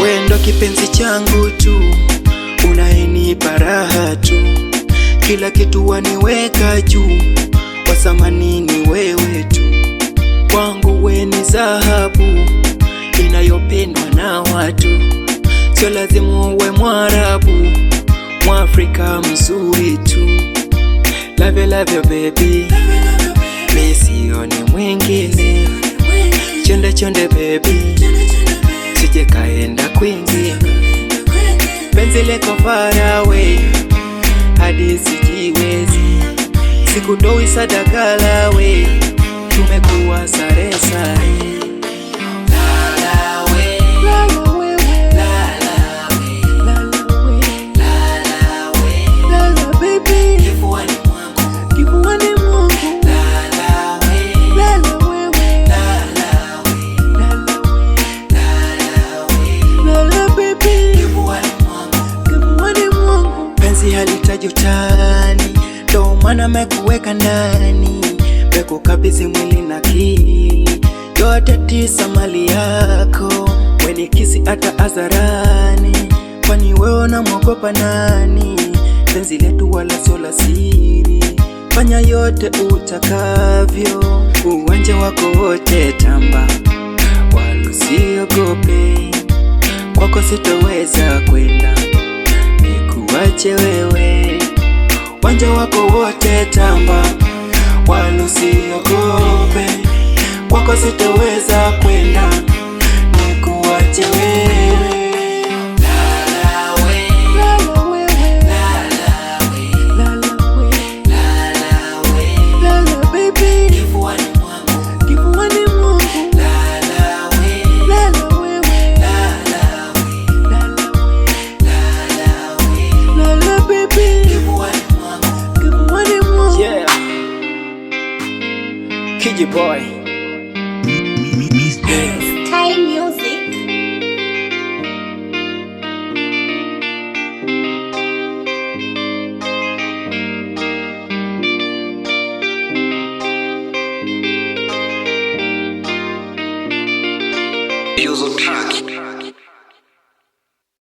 Wewe ndo kipenzi changu tu, unayenipa raha tu, kila kitu waniweka juu, kwa thamani ni wewe tu. Kwangu we ni dhahabu inayopendwa na watu, sio lazima uwe Mwarabu, Mwafrika mzuri tu. Love you baby, mimi sioni mwingine. Chonde chonde baby, sije kaenda kwingine. Penzi leko far away, hadi sijiwezi. Sikutoi sadaka lawe, tumekuwa sare sare. Halitaji utani, ndo maana mekuweka ndani, mekukabidhi mwili na akili, yote tisa mali yako. Weni kisi hata hadharani, kwani wewe unamwogopa nani? Penzi letu wala sio la siri, fanya yote utakavyo. Uwanja wako wote tamba, wala usiogope, kwako sitoweza kwenda nikuache wewe. Wanja wako wote tamba, wala usiogope, kwako sitoweza kwenda nikuache wewe. Kiji boy, Style music. Use a track.